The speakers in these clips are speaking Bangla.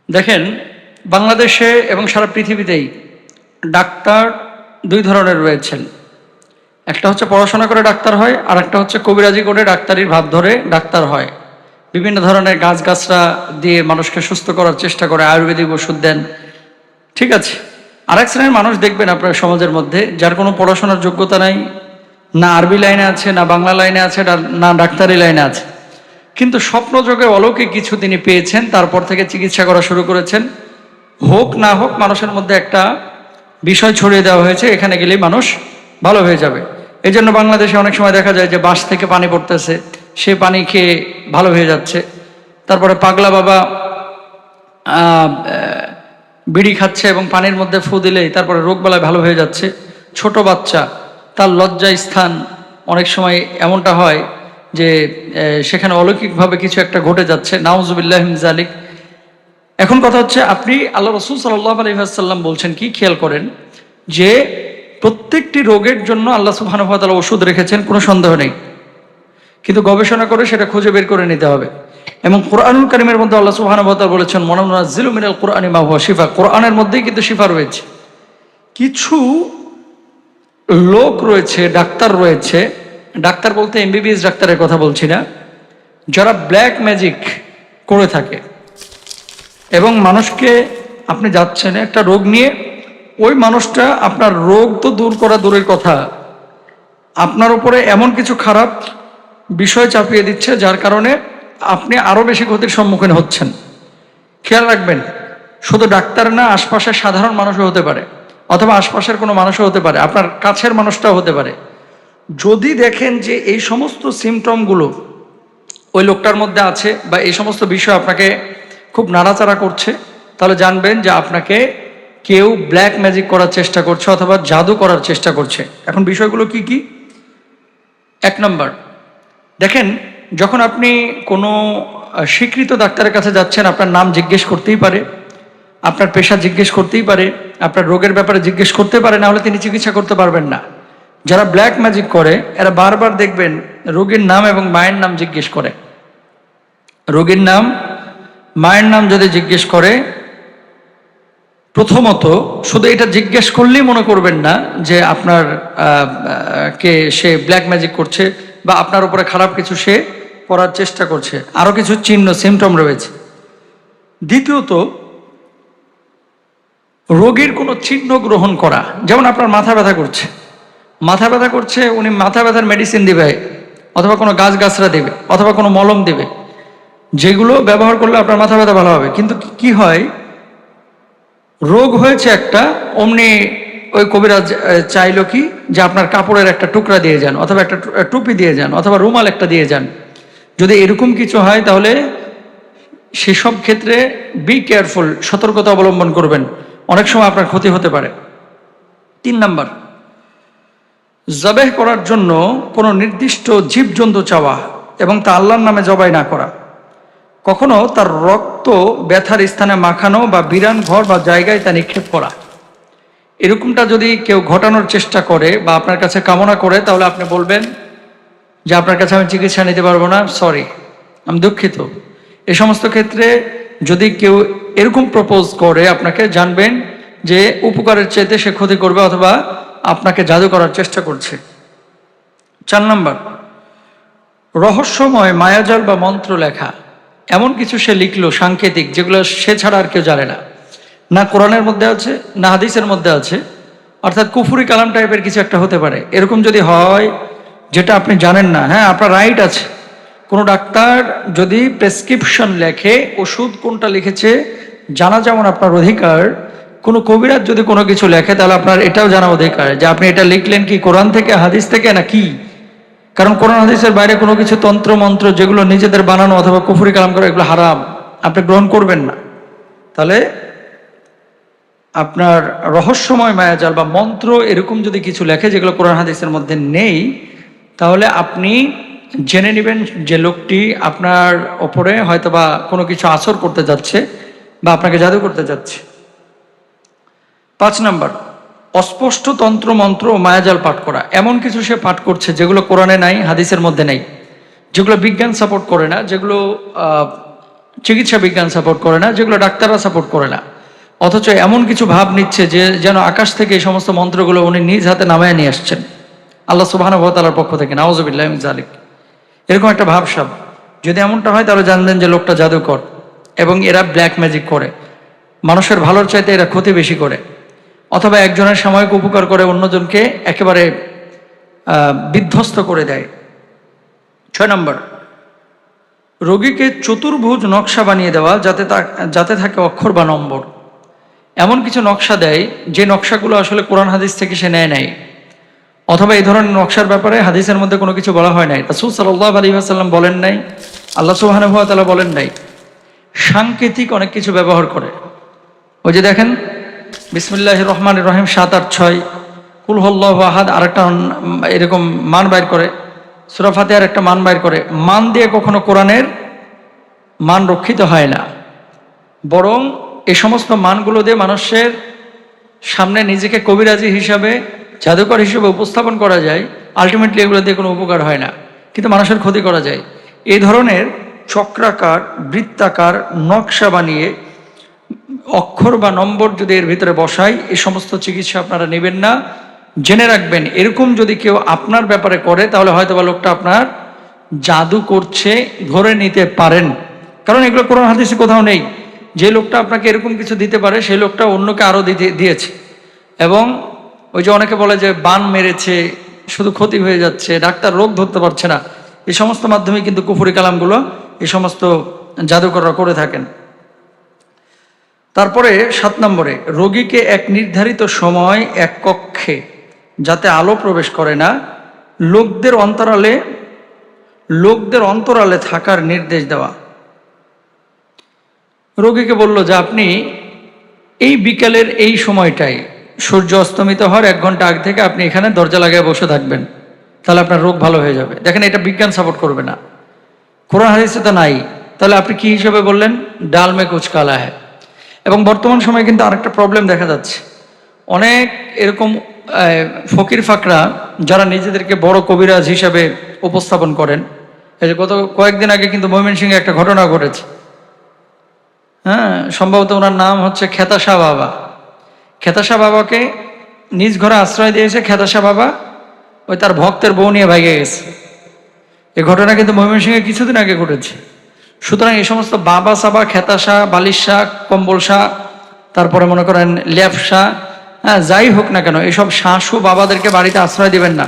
দেখেন, বাংলাদেশে এবং সারা পৃথিবীতেই ডাক্তার দুই ধরনের রয়েছেন। একটা হচ্ছে পড়াশোনা করে ডাক্তার হয়, আর একটা হচ্ছে কবিরাজি করে ডাক্তারির ভাব ধরে ডাক্তার হয়। বিভিন্ন ধরনের গাছগাছরা দিয়ে মানুষকে সুস্থ করার চেষ্টা করে, আয়ুর্বেদিক ওষুধ দেন। ঠিক আছে, আরেক শ্রেণীর মানুষ দেখবেন আপনার সমাজের মধ্যে, যার কোনো পড়াশোনার যোগ্যতা নাই, না আরবি লাইনে আছে, না বাংলা লাইনে আছে, না ডাক্তারি লাইনে আছে, কিন্তু স্বপ্নযোগে অলৌকিক কিছু তিনি পেয়েছেন, তারপর থেকে চিকিৎসা করা শুরু করেছেন। হোক না হোক, মানুষের মধ্যে একটা বিষয় ছড়িয়ে দেওয়া হয়েছে, এখানে গেলেই মানুষ ভালো হয়ে যাবে। এই জন্য বাংলাদেশে অনেক সময় দেখা যায় যে বাঁশ থেকে পানি পড়তেছে, সে পানি খেয়ে ভালো হয়ে যাচ্ছে। তারপরে পাগলা বাবা বিড়ি খাচ্ছে এবং পানির মধ্যে ফু দিলেই তারপরে রোগবালাই ভালো হয়ে যাচ্ছে। ছোট বাচ্চা, তার লজ্জা স্থান অনেক সময় এমনটা হয় যে সেখানে অলৌকিকভাবে কিছু একটা ঘটে যাচ্ছে, নাউজুবিল্লাহ মিন যালিক। এখন কথা হচ্ছে, আপনি আল্লাহ রাসূল সাল্লাল্লাহু আলাইহি ওয়াসাল্লাম বলছেন কি, খেয়াল করেন যে প্রত্যেকটি রোগের জন্য আল্লাহ সুবহানাহু ওয়া তাআলা ওষুধ রেখেছেন, কোনো সন্দেহ নেই, কিন্তু গবেষণা করে সেটা খুঁজে বের করে নিতে হবে। এবং কোরআনুল কারীমের মধ্যে আল্লাহ সুবহানাহু ওয়া তাআলা বলেছেন, মুনাজ্জিলু মিনাল কুরআনি মা হুয়া শিফা। কোরআনের মধ্যেই কিন্তু শিফা রয়েছে। কিছু লোক রয়েছে, ডাক্তার রয়েছে, ডাক্তার বলতে এমবিবিএস ডাক্তারের কথা বলছি না, যারা ব্ল্যাক ম্যাজিক করে থাকে এবং মানুষকে, আপনি যাচ্ছেন একটা রোগ নিয়ে, ওই মানুষটা আপনার রোগ তো দূর করা দূরের কথা, আপনার উপরে এমন কিছু খারাপ বিষয় চাপিয়ে দিচ্ছে যার কারণে আপনি আরো বেশি ক্ষতির সম্মুখীন হচ্ছেন। খেয়াল রাখবেন, শুধু ডাক্তার না, আশপাশের সাধারণ মানুষও হতে পারে, অথবা আশপাশের কোনো মানুষও হতে পারে, আপনার কাছের মানুষটাও হতে পারে। যদি দেখেন যে এই সমস্ত সিমটমগুলো ওই লোকটার মধ্যে আছে, বা এই সমস্ত বিষয় আপনাকে খুব নাড়াচাড়া করছে, তাহলে জানবেন যে আপনাকে কেউ ব্ল্যাক ম্যাজিক করার চেষ্টা করছে অথবা জাদু করার চেষ্টা করছে। এখন বিষয়গুলো কি কি? এক নম্বর, দেখেন, যখন আপনি কোনো স্বীকৃত ডাক্তারের কাছে যাচ্ছেন, আপনার নাম জিজ্ঞেস করতেই পারে, আপনার পেশা জিজ্ঞেস করতেই পারে, আপনার রোগের ব্যাপারে জিজ্ঞেস করতে পারে, না হলে তিনি চিকিৎসা করতে পারবেন না। যারা ব্ল্যাক ম্যাজিক করে এরা বারবার দেখবেন রোগীর নাম এবং মায়ের নাম জিজ্ঞেস করে। রোগীর নাম, মায়ের নাম যদি জিজ্ঞেস করে, প্রথমত শুধু এটা জিজ্ঞেস করলেই মনে করবেন না যে আপনার কে সে ব্ল্যাক ম্যাজিক করছে বা আপনার উপরে খারাপ কিছু সে করার চেষ্টা করছে। আরো কিছু চিহ্ন, সিমটম রয়েছে। দ্বিতীয়ত, রোগীর কোনো চিহ্ন গ্রহণ করা, যেমন আপনার মাথা ব্যথা করছে, মাথা ব্যথা করছে, উনি মাথা ব্যথার মেডিসিন দিবে, অথবা কোনো গাছগাছরা দেবে, অথবা কোনো মলম দেবে, যেগুলো ব্যবহার করলে আপনার মাথা ব্যথা ভালো হবে। কিন্তু কি হয়, রোগ হয়েছে একটা, অমনি ওই কবিরাজ চাইলো কি যে আপনার কাপড়ের একটা টুকরা দিয়ে যান, অথবা একটা টুপি দিয়ে যান, অথবা রুমাল একটা দিয়ে যান। যদি এরকম কিছু হয় তাহলে সেসব ক্ষেত্রে বি কেয়ারফুল, সতর্কতা অবলম্বন করবেন, অনেক সময় আপনার ক্ষতি হতে পারে। 3 নাম্বার, জবেহ করার জন্য কোনো নির্দিষ্ট জীবজন্তু চাওয়া এবং তা আল্লাহর নামে জবাই না করা, কখনো তার রক্ত ব্যথার স্থানে মাখানো বা বিরান ঘর বা জায়গায় তা নিক্ষেপ করা। এরকমটা যদি কেউ ঘটানোর চেষ্টা করে বা আপনার কাছে কামনা করে, তাহলে আপনি বলবেন যে আপনার কাছে আমি চিকিৎসা নিতে পারবো না, সরি, আমি দুঃখিত। এই সমস্ত ক্ষেত্রে যদি কেউ এরকম প্রপোজ করে আপনাকে, জানবেন যে উপকারের চাইতে সে ক্ষতি করবে, অথবা আপনাকে জাদু করার চেষ্টা করছে। 4 নাম্বার, রহস্যময় মায়াজাল বা মন্ত্র লেখা, এমন কিছু সে লিখলো সাংকেতিক, যেগুলো সে ছাড়া আর কেউ জানে না, না কোরআনের মধ্যে আছে না হাদিসের মধ্যে আছে, অর্থাৎ কুফরি কালাম টাইপের কিছু একটা হতে পারে। এরকম যদি হয়, যেটা আপনি জানেন না, হ্যাঁ আপনার রাইট আছে। কোনো ডাক্তার যদি প্রেসক্রিপশন লেখে, ওষুধ কোনটা লিখেছে জানা যেমন আপনার অধিকার, কোনো কবিরাজ যদি কোনো কিছু লেখে, তাহলে আপনার এটাও জানা অধিকার যে আপনি এটা লিখলেন কি কোরআন থেকে, হাদিস থেকে, না কি। কারণ কোরআন হাদিসের বাইরে কোনো কিছু তন্ত্র মন্ত্র যেগুলো নিজেদের বানানো অথবা কুফরি কালাম করা, এগুলো হারাম, আপনি গ্রহণ করবেন না। তাহলে আপনার রহস্যময় মায়াজাল বা মন্ত্র এরকম যদি কিছু লেখে যেগুলো কোরআন হাদিসের মধ্যে নেই, তাহলে আপনি জেনে নেবেন যে লোকটি আপনার ওপরে হয়তোবা কোনো কিছু আসর করতে যাচ্ছে বা আপনাকে জাদু করতে যাচ্ছে। 5 নাম্বার, অস্পষ্ট তন্ত্র মন্ত্র ও মায়াজাল পাঠ করা, এমন কিছু সে পাঠ করছে যেগুলো কোরআনে নাই, হাদিসের মধ্যে নেই, যেগুলো বিজ্ঞান সাপোর্ট করে না, যেগুলো চিকিৎসা বিজ্ঞান সাপোর্ট করে না, যেগুলো ডাক্তাররা সাপোর্ট করে না, অথচ এমন কিছু ভাব নিচ্ছে যে যেন আকাশ থেকে এই সমস্ত মন্ত্রগুলো উনি নিজ হাতে নামায় নিয়ে আসছেন আল্লাহ সুবহানাহু ওয়া তাআলার পক্ষ থেকে, নাউযুবিল্লাহি মিন যালিক। এরকম একটা ভাবসাব যদি এমনটা হয় তাহলে জানবেন যে লোকটা জাদুকর এবং এরা ব্ল্যাক ম্যাজিক করে, মানুষের ভালোর চাইতে এরা ক্ষতি বেশি করে, অথবা একজনের সাময়িক উপকার করে অন্যজনকে একেবারে বিধ্বস্ত করে দেয়। 6 নম্বর, রোগীকে চতুর্ভুজ নকশা বানিয়ে দেওয়া, যাতে থাকে অক্ষর বা নম্বর। এমন কিছু নকশা দেয় যে নকশাগুলো আসলে কোরআন হাদিস থেকে সে নেয় নাই, অথবা এই ধরনের নকশার ব্যাপারে হাদিসের মধ্যে কোনো কিছু বলা হয় নাই, রাসূল সাল্লাল্লাহু আলাইহি ওয়াসাল্লাম বলেন নাই, আল্লাহ সুবহানাহু ওয়া তাআলা বলেন নাই। সাংকেতিক অনেক কিছু ব্যবহার করে। ওই যে দেখেন বিসমিল্লাহির রহমানির রহিম 7, 8, 6, কুল হুয়াল্লাহু আহাদ আরেকটা এরকম মান বাইর করে, সূরা ফাতিহার একটা মান বাইর করে। মান দিয়ে কখনো কোরআনের মান রক্ষিত হয় না, বরং এই সমস্ত মানগুলো দিয়ে মানুষের সামনে নিজেকে কবিরাজি হিসাবে, জাদুকর হিসেবে উপস্থাপন করা যায়। আলটিমেটলি এগুলো দিয়ে কোনো উপকার হয় না, কিন্তু মানুষের ক্ষতি করা যায়। এই ধরনের চক্রাকার, বৃত্তাকার নকশা বানিয়ে অক্ষর বা নম্বর যদি এর ভিতরে বসাই, এই সমস্ত চিকিৎসা আপনারা নেবেন না। জেনে রাখবেন, এরকম যদি কেউ আপনার ব্যাপারে করে তাহলে হয়তো বা লোকটা আপনার জাদু করছে ধরে নিতে পারেন, কারণ এগুলো কোরআন হাদিসে কোথাও নেই। যে লোকটা আপনাকে এরকম কিছু দিতে পারে সেই লোকটা অন্যকে আরো দিয়েছে। এবং ওই যে অনেকে বলে যে বান মেরেছে, শুধু ক্ষতি হয়ে যাচ্ছে, ডাক্তার রোগ ধরতে পারছে না, এই সমস্ত মাধ্যমে কিন্তু কুফরি কালামগুলো এই সমস্ত জাদুকররা করে থাকেন। তারপরে 7 নম্বরে, রোগীকে এক নির্ধারিত সময় এক কক্ষে, যাতে আলো প্রবেশ করে না, লোকদের অন্তরালে থাকার নির্দেশ দেওয়া। রোগীকে বলল যে আপনি এই বিকালের এই সময়টায় সূর্য অস্তমিত হওয়ার 1 ঘন্টা আগে থেকে আপনি এখানে দরজা লাগিয়ে বসে থাকবেন, তাহলে আপনার রোগ ভালো হয়ে যাবে। দেখেন, এটা বিজ্ঞান সাপোর্ট করবে না, কোরআন হাদিসে তো নাই, তাহলে আপনি কি হিসেবে বললেন? ডাল মে কুচ কালা হ্যায়। এবং বর্তমান সময়ে কিন্তু আরেকটা প্রবলেম দেখা যাচ্ছে, অনেক এরকম ফকির ফাকরা যারা নিজেদেরকে বড় কবিরাজ হিসাবে উপস্থাপন করেন। এই যে গত কয়েকদিন আগে কিন্তু ময়মনসিংহে একটা ঘটনা ঘটেছে। হ্যাঁ, সম্ভবত ওনার নাম হচ্ছে খেতাশা বাবা। খেতাশা বাবাকে নিজ ঘরে আশ্রয় দিয়েছে খেতাশা বাবা, ওই তার ভক্তের বউ নিয়ে ভাগে গেছে। এই ঘটনা কিন্তু ময়মনসিংহে কিছুদিন আগে ঘটেছে। সুতরাং এই সমস্ত বাবা সাবা, খেতাশা, বালিশা, কম্বলশা, তারপরে মনে করেন ল্যাপসা, হ্যাঁ যাই হোক না কেন, এইসব শাশু বাবাদেরকে বাড়িতে আশ্রয় দিবেন না,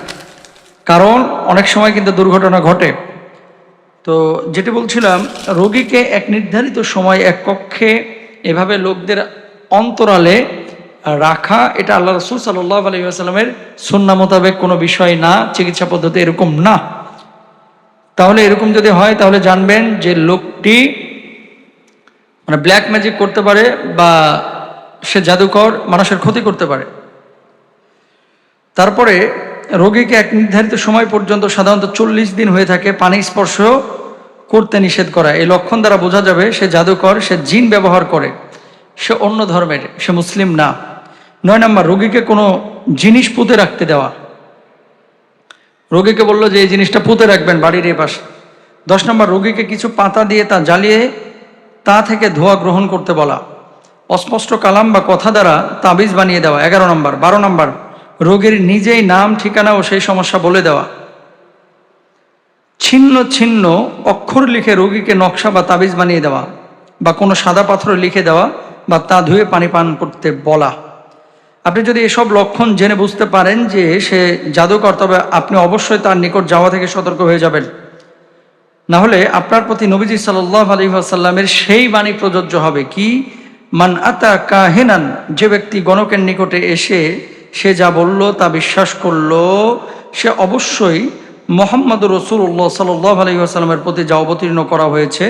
কারণ অনেক সময় কিন্তু দুর্ঘটনা ঘটে। তো যেটি বলছিলাম, রোগীকে এক নির্ধারিত সময় এক কক্ষে এভাবে লোকদের অন্তরালে রাখা, এটা আল্লাহ রাসূল সাল্লাল্লাহু আলাইহি ওয়াসাল্লামের সুন্নাহ মোতাবেক কোনো বিষয় না, চিকিৎসা পদ্ধতি এরকম না। তাহলে এরকম যদি হয় তাহলে জানবেন যে লোকটি মানে ব্ল্যাক ম্যাজিক করতে পারে বা সে জাদুকর, মানুষের ক্ষতি করতে পারে। তারপরে রোগীকে এক নির্ধারিত সময় পর্যন্ত, সাধারণত 40 দিন হয়ে থাকে, পানি স্পর্শ করতে নিষেধ করা। এই লক্ষণ দ্বারা বোঝা যাবে সে জাদুকর, সে জিন ব্যবহার করে, সে অন্য ধর্মের, সে মুসলিম না। 9 নম্বর, রোগীকে কোনো জিনিস পুঁতে রাখতে দেওয়া। রোগীকে বললো যে এই জিনিসটা পুঁতে রাখবেন বাড়ির এই পাশে। 10 নম্বর, রোগীকে কিছু পাতা দিয়ে তা জ্বালিয়ে তা থেকে ধোঁয়া গ্রহণ করতে বলা। অস্পষ্ট কালাম বা কথা দ্বারা তাবিজ বানিয়ে দেওয়া। 11 নম্বর। 12 নম্বর, রোগীর নিজেই নাম, ঠিকানা ও সেই সমস্যা বলে দেওয়া। ছিন্ন ছিন্ন অক্ষর লিখে রোগীকে নকশা বা তাবিজ বানিয়ে দেওয়া, বা কোনো সাদা পাথরে লিখে দেওয়া, বা তা ধুয়ে পানি পান করতে বলা। আপনি যদি এসব লক্ষণ জেনে বুঝতে পারেন যে সে জাদুকর, তবে আপনি অবশ্যই তার নিকট যাওয়া থেকে সতর্ক হয়ে যাবেন। না হলে আপনার প্রতি নবীজি সাল্লাল্লাহু আলাইহি ওয়াসাল্লামের সেই বাণী প্রযোজ্য হবে, কি মান আতা কাহিনান, যে ব্যক্তি গণকের নিকটে এসে সে যা বলল তা বিশ্বাস করলো, সে অবশ্যই মুহাম্মদুর রাসূলুল্লাহ সাল্লাল্লাহু আলাইহি ওয়াসাল্লামের প্রতি যা অবতীর্ণ করা হয়েছে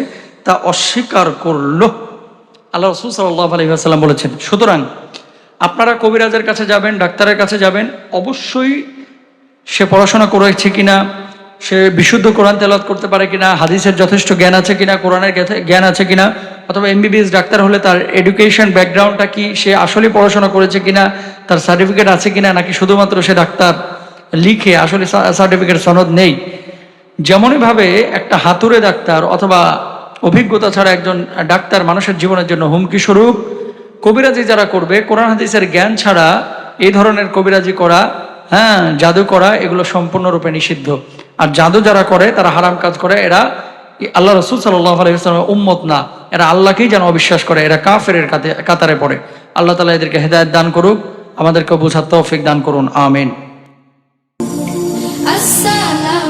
তা অস্বীকার করলো। আল্লাহ রাসূল সাল্লাল্লাহু আলাইহি ওয়াসাল্লাম বলেছেন। সুতরাং আপনারা কবিরাজের কাছে যাবেন, ডাক্তারের কাছে যাবেন, অবশ্যই সে পড়াশোনা করেছে কিনা, সে বিশুদ্ধ কোরআন তেলাওয়াত করতে পারে কিনা, হাদিসের যথেষ্ট জ্ঞান আছে কিনা, কোরআনের জ্ঞান আছে কিনা, অথবা এমবিবিএস ডাক্তার হলে তার এডুকেশন ব্যাকগ্রাউন্ডটা কি, সে আসলে পড়াশোনা করেছে কিনা, তার সার্টিফিকেট আছে কিনা, নাকি শুধুমাত্র সে ডাক্তার লিখে, আসলে সার্টিফিকেট সনদ নেই। যেমনইভাবে একটা হাতুড়ে ডাক্তার অথবা অভিজ্ঞতা ছাড়া একজন ডাক্তার মানুষের জীবনের জন্য হুমকি স্বরূপ। কবিরাজি যারা করবে, কোরআন হাদিসের জ্ঞান ছাড়া এই ধরনের কবিরাজি করা, হ্যাঁ, জাদু করা, এগুলো সম্পূর্ণরূপে নিষিদ্ধ। আর জাদু যারা করে তারা হারাম কাজ করে, এরা আল্লাহ রসুল সাল্লাল্লাহু আলাইহি ওয়াসাল্লামের উম্মত না, এরা আল্লাহকেই যেন অবিশ্বাস করে, এরা কাফেরের কাতারে পড়ে। আল্লাহ তাআলা এদেরকে হেদায়েত দান করুক, আমাদেরকে বোঝার তৌফিক দান করুন, আমিন। আসসালাম।